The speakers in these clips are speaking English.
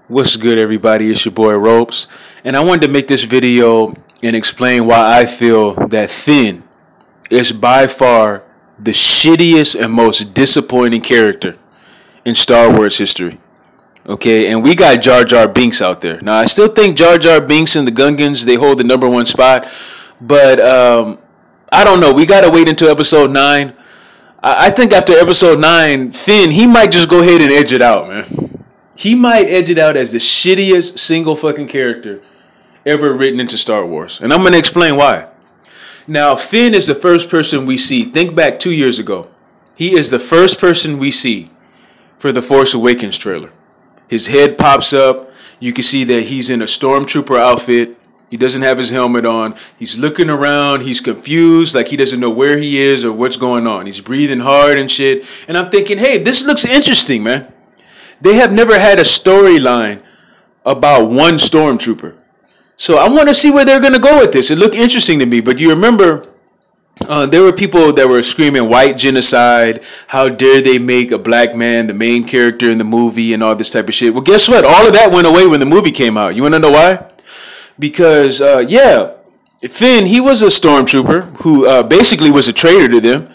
What's good, everybody? It's your boy Ropes, and I wanted to make this video and explain why I feel that Finn is by far the shittiest and most disappointing character in Star Wars history. Okay, and we got Jar Jar Binks out there. Now, I still think Jar Jar Binks and the Gungans, they hold the number one spot, but I don't know. We got to wait until episode 9. I think after episode 9, Finn, he might just go ahead and edge it out, man. He might edge it out as the shittiest single fucking character ever written into Star Wars. And I'm going to explain why. Now, Finn is the first person we see. Think back 2 years ago. He is the first person we see for the Force Awakens trailer. His head pops up. You can see that he's in a stormtrooper outfit. He doesn't have his helmet on. He's looking around. He's confused, like he doesn't know where he is or what's going on. He's breathing hard and shit. And I'm thinking, hey, this looks interesting, man. They have never had a storyline about one stormtrooper. So I want to see where they're going to go with this. It looked interesting to me. But you remember there were people that were screaming white genocide. How dare they make a black man the main character in the movie and all this type of shit. Well, guess what? All of that went away when the movie came out. You want to know why? Because, Finn, he was a stormtrooper who basically was a traitor to them.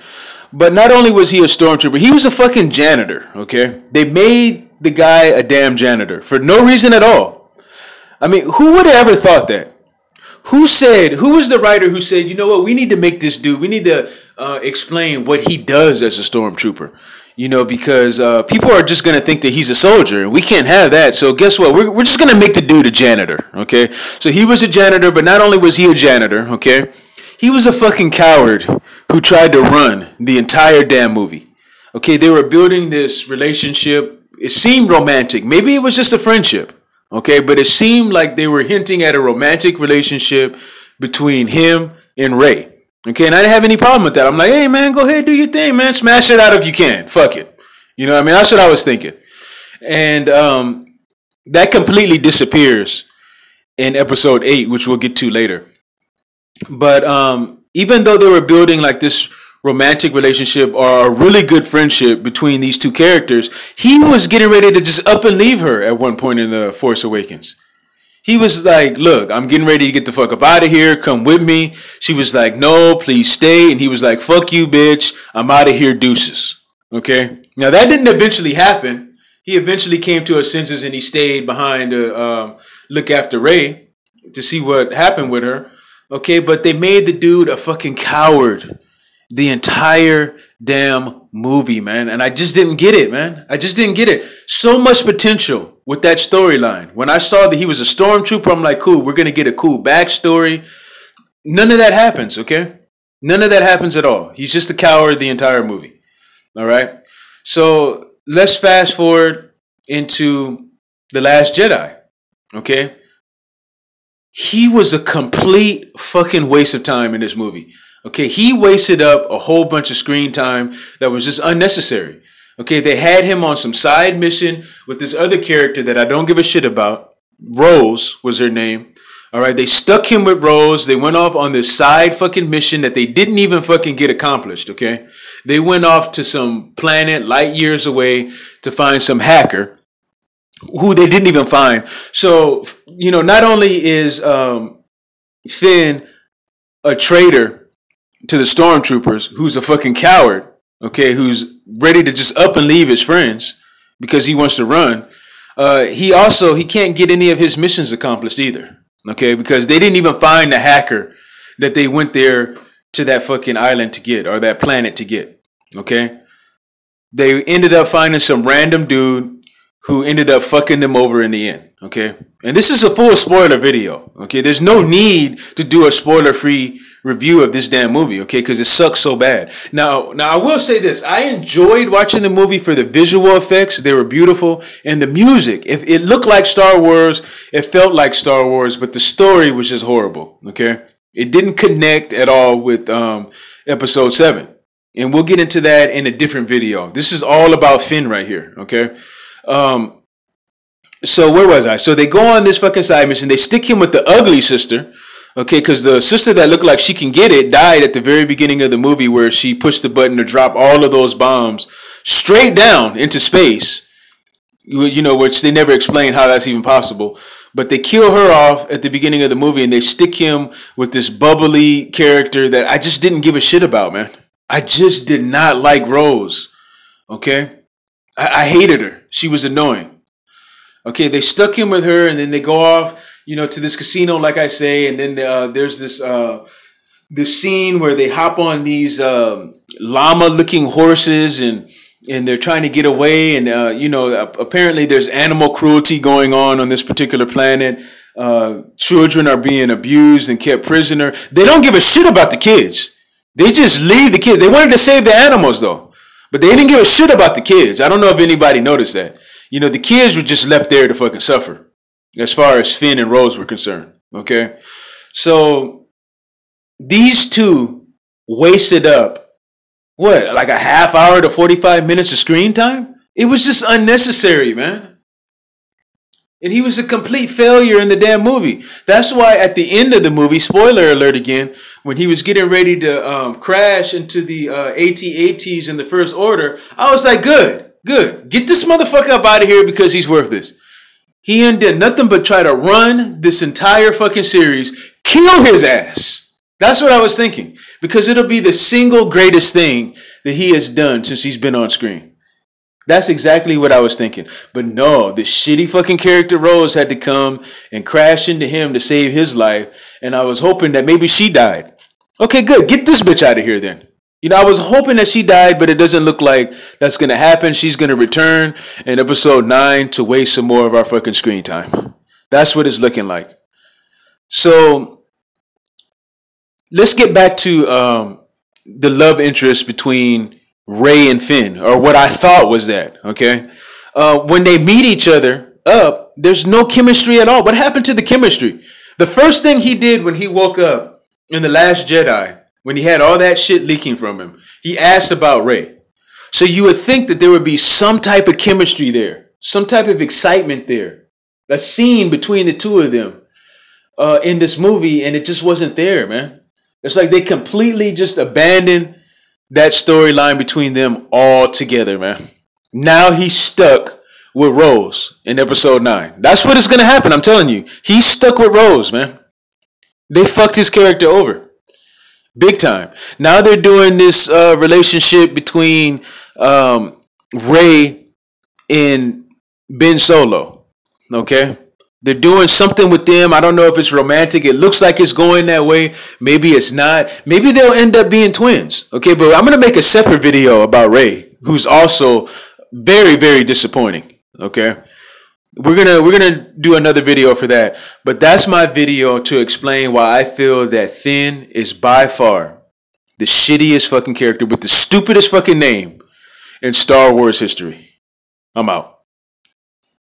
But not only was he a stormtrooper, he was a fucking janitor, okay? They made the guy a damn janitor for no reason at all. I mean, who would have ever thought that? Who was the writer who said, you know what, we need to make this dude, we need to explain what he does as a stormtrooper. You know, because people are just going to think that he's a soldier, and we can't have that. So guess what? We're just going to make the dude a janitor, okay? So he was a janitor, but not only was he a janitor, okay? He was a fucking coward who tried to run the entire damn movie. Okay, they were building this relationship. It seemed romantic. Maybe it was just a friendship. Okay, but it seemed like they were hinting at a romantic relationship between him and Rey. Okay, and I didn't have any problem with that. I'm like, hey, man, go ahead, do your thing, man. Smash it out if you can. Fuck it. You know what I mean? That's what I was thinking. And that completely disappears in episode 8, which we'll get to later. But even though they were building like this romantic relationship or a really good friendship between these two characters, he was getting ready to just up and leave her at one point in the Force Awakens. He was like, look, I'm getting ready to get the fuck up out of here. Come with me. She was like, no, please stay. And he was like, fuck you, bitch. I'm out of here, deuces. Okay. Now that didn't eventually happen. He eventually came to his senses and he stayed behind to look after Rey to see what happened with her. Okay, but they made the dude a fucking coward the entire damn movie, man. And I just didn't get it, man. I just didn't get it. So much potential with that storyline. When I saw that he was a stormtrooper, I'm like, cool, we're going to get a cool backstory. None of that happens, okay? None of that happens at all. He's just a coward the entire movie. All right? So let's fast forward into The Last Jedi, okay? He was a complete fucking waste of time in this movie. Okay, he wasted up a whole bunch of screen time that was just unnecessary. Okay, they had him on some side mission with this other character that I don't give a shit about. Rose was her name. All right, they stuck him with Rose. They went off on this side fucking mission that they didn't even fucking get accomplished, okay? They went off to some planet light years away to find some hacker who they didn't even find. So, you know, not only is Finn a traitor to the stormtroopers, who's a fucking coward, okay, who's ready to just up and leave his friends because he wants to run, he can't get any of his missions accomplished either, okay, because they didn't even find the hacker that they went there to that fucking island to get, or that planet to get, okay? They ended up finding some random dude who ended up fucking them over in the end, okay? And this is a full spoiler video, okay? There's no need to do a spoiler-free review of this damn movie, okay? Because it sucks so bad. Now I will say this. I enjoyed watching the movie for the visual effects. They were beautiful. And the music, if it looked like Star Wars, it felt like Star Wars, but the story was just horrible, okay? It didn't connect at all with episode 7. And we'll get into that in a different video. This is all about Finn right here, okay? So where was I? So they go on this fucking side mission. They stick him with the ugly sister, okay, because the sister that looked like she can get it died at the very beginning of the movie where she pushed the button to drop all of those bombs straight down into space. You know, which they never explain how that's even possible. But they kill her off at the beginning of the movie, and they stick him with this bubbly character that I just didn't give a shit about, man. I just did not like Rose. Okay? I hated her. She was annoying. Okay, they stuck him with her, and then they go off, you know, to this casino, like I say, and then there's this scene where they hop on these llama-looking horses, and they're trying to get away, and you know, apparently there's animal cruelty going on this particular planet. Children are being abused and kept prisoner. They don't give a shit about the kids. They just leave the kids. They wanted to save the animals though, but they didn't give a shit about the kids. I don't know if anybody noticed that. You know, the kids were just left there to fucking suffer, as far as Finn and Rose were concerned. Okay, so these two wasted up what, like a half hour to 45 minutes of screen time? It was just unnecessary, man. And he was a complete failure in the damn movie. That's why at the end of the movie, spoiler alert again, when he was getting ready to crash into the AT-ATs in the First Order, I was like, good. Get this motherfucker up out of here because he's worthless. He ain't did nothing but try to run this entire fucking series, kill his ass. That's what I was thinking. Because it'll be the single greatest thing that he has done since he's been on screen. That's exactly what I was thinking. But no, the shitty fucking character Rose had to come and crash into him to save his life. And I was hoping that maybe she died. Okay, good. Get this bitch out of here then. You know, I was hoping that she died, but it doesn't look like that's going to happen. She's going to return in episode 9 to waste some more of our fucking screen time. That's what it's looking like. So let's get back to the love interest between Rey and Finn, or what I thought was that, okay? When they meet each other up, there's no chemistry at all. What happened to the chemistry? The first thing he did when he woke up in The Last Jedi, when he had all that shit leaking from him, he asked about Rey. So you would think that there would be some type of chemistry there, some type of excitement there, a scene between the two of them in this movie, and it just wasn't there, man. It's like they completely just abandoned that storyline between them altogether, man. Now he's stuck with Rose in episode 9. That's what is going to happen, I'm telling you. He's stuck with Rose, man. They fucked his character over. Big time. Now they're doing this relationship between Rey and Ben Solo. Okay? They're doing something with them. I don't know if it's romantic. It looks like it's going that way. Maybe it's not. Maybe they'll end up being twins. Okay, but I'm going to make a separate video about Rey, who's also very, very disappointing. Okay? We're gonna do another video for that. But that's my video to explain why I feel that Finn is by far the shittiest fucking character with the stupidest fucking name in Star Wars history. I'm out.